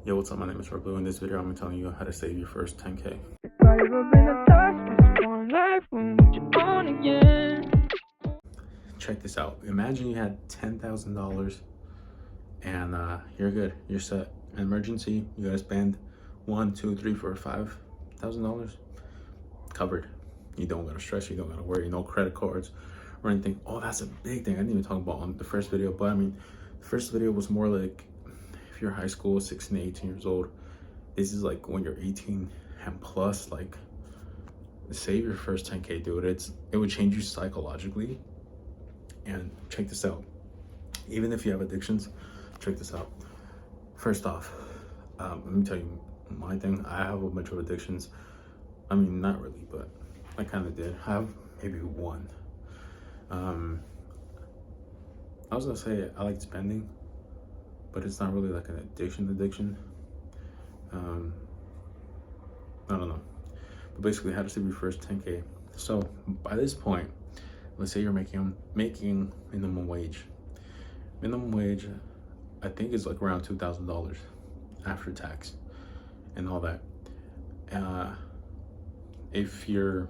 Yo, what's up? My name is TorridBlu. In this video, I'm gonna tell you how to save your first 10K. Check this out. Imagine you had $10,000 and you're good. You're set. An emergency, you gotta spend $1, 2, 3, 4, $5,000 covered. You don't gotta stress. You don't gotta worry. No credit cards or anything. Oh, that's a big thing. I didn't even talk about on the first video, but I mean, the first video was more like if you're high school, 16, 18 years old. This is like when you're 18 and plus, like, save your first 10K, dude. It would change you psychologically. And check this out. Even if you have addictions, check this out. First off, let me tell you my thing. I have a bunch of addictions. I mean, not really, but I kind of did. I have maybe one. I was gonna say I like spending, but it's not really like an addiction. I don't know. But basically, how to save your first 10K. So by this point, let's say you're making minimum wage. Minimum wage, I think, is like around $2,000 after tax and all that. If you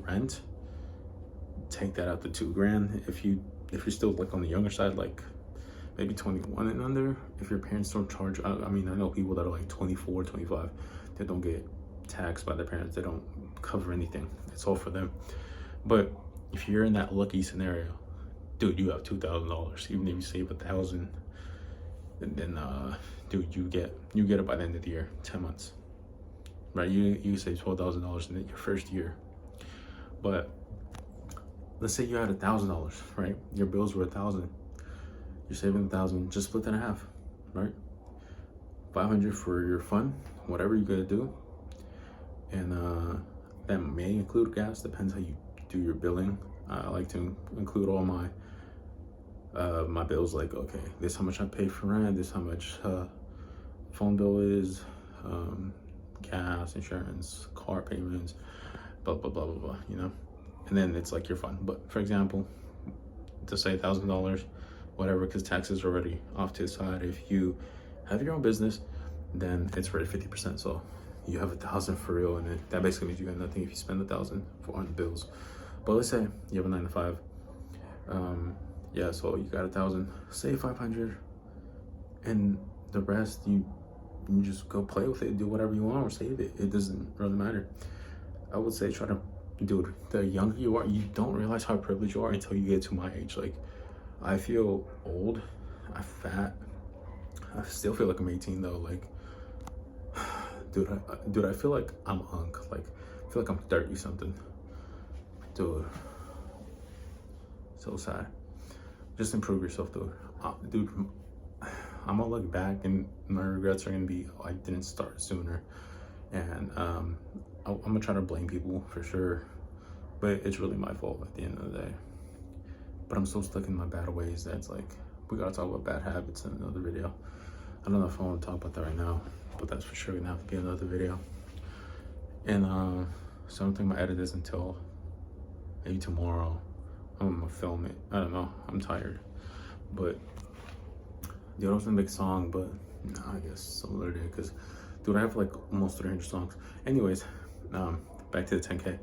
rent, take that out to $2,000. If you're still like on the younger side, like maybe 21 and under, if your parents don't charge, I mean, I know people that are like 24, 25, they don't get taxed by their parents. They don't cover anything. It's all for them. But if you're in that lucky scenario, dude, you have $2,000. Even if you save $1,000, and then dude, you get it by the end of the year, 10 months, right? You save $12,000 in your first year. But let's say you had $1,000, right? Your bills were $1,000. You're saving $1,000. Just split that in half, right? $500 for your fun, whatever you gotta do, and that may include gas. Depends how you do your billing. I like to include all my my bills. Like, okay, this is how much I pay for rent. This is how much phone bill is, gas, insurance, car payments, blah blah blah blah blah. You know, and then it's like your fun. But for example, to say $1,000, whatever, because taxes are already off to the side. If you have your own business, then it's for 50%. So you have $1,000 for real, and that basically means you got nothing if you spend $1,000 on bills. But let's say you have a 9 to 5. Yeah, so you got $1,000. Save 500, and the rest you just go play with it, do whatever you want, or save it. It doesn't really matter. I would say try to, dude, the younger you are, you don't realize how privileged you are until you get to my age. Like, I feel old, I'm fat. I still feel like I'm 18 though. Like, dude, I feel like I'm hunk. Like, I feel like I'm 30 something. Dude, so sad. Just improve yourself, dude. Dude, I'm gonna look back and my regrets are gonna be, oh, I didn't start sooner. And I'm gonna try to blame people for sure, but it's really my fault at the end of the day. But I'm so stuck in my bad ways that's like, we gotta talk about bad habits in another video. I don't know if I want to talk about that right now, but that's for sure gonna have to be another video. And so I don't think my edit is until maybe tomorrow. I'm gonna film it. I don't know. I'm tired. But dude, I was gonna make a song, but nah, I guess some other day, because dude, I have like almost 300 songs. Anyways, back to the 10K.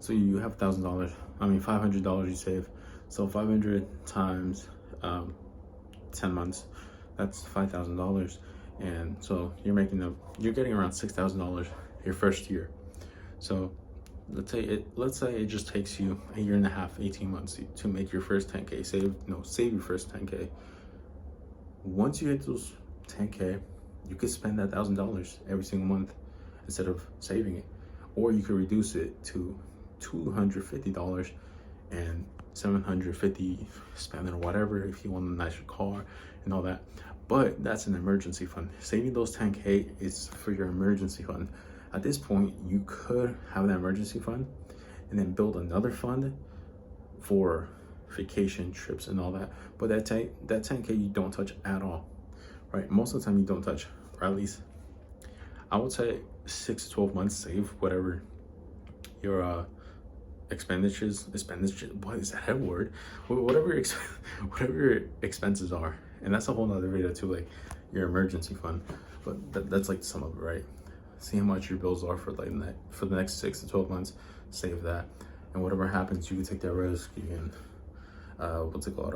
So you have $1,000. I mean, $500 you save. So 500 times 10 months, that's $5,000. And so you're getting around $6,000 your first year. So let's say it just takes you a year and a half, 18 months to make your first 10K. Save your first 10K. Once you hit those 10K, you could spend that $1,000 every single month instead of saving it. Or you could reduce it to $250 and $750 spend on whatever, if you want a nicer car and all that. But that's an emergency fund. Saving those 10K is for your emergency fund. At this point, you could have that emergency fund and then build another fund for vacation trips and all that. But that 10K you don't touch at all, right? Most of the time you don't touch, or at least I would say 6 to 12 months. Save whatever your expenditures, what is that word? Whatever your expenses are. And that's a whole nother video too, like your emergency fund. But that's like some of it, right? See how much your bills are for like for the next 6 to 12 months. Save that, and whatever happens, you can take that risk. You can, what's it called?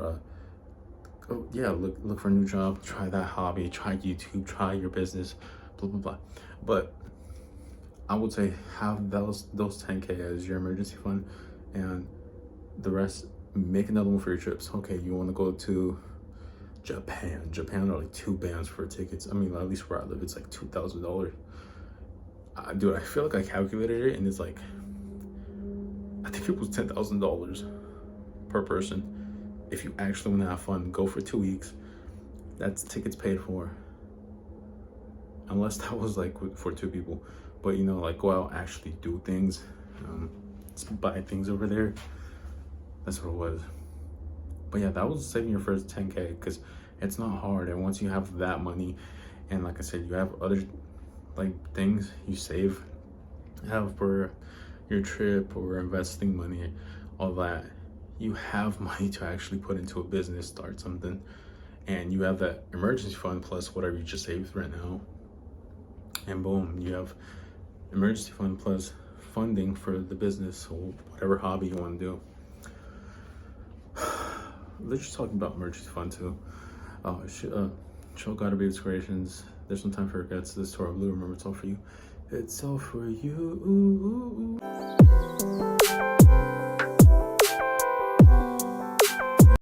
Oh yeah, look for a new job. Try that hobby. Try YouTube. Try your business. Blah blah blah. But I would say have those 10K as your emergency fund, and the rest, make another one for your trips. Okay, you want to go to Japan. Japan are like 2 bands for tickets. I mean, at least where I live, it's like $2,000. Dude, I feel like I calculated it, and it's like, I think it was $10,000 per person. If you actually want to have fun, go for 2 weeks. That's tickets paid for. Unless that was like for 2 people. But you know, like go out, actually do things, buy things over there. That's what it was. But yeah, that was saving your first 10K, because it's not hard. And once you have that money, and like I said, you have other like things you save, have for your trip or investing money, all that, you have money to actually put into a business, start something, and you have that emergency fund plus whatever you just saved right now, and boom, you have emergency fund plus funding for the business or whatever hobby you want to do. Let's just talking about emergency fund too. Show gotta be inspirations. There's no time for regrets. This is TorridBlu. Remember, it's all for you. It's all for you.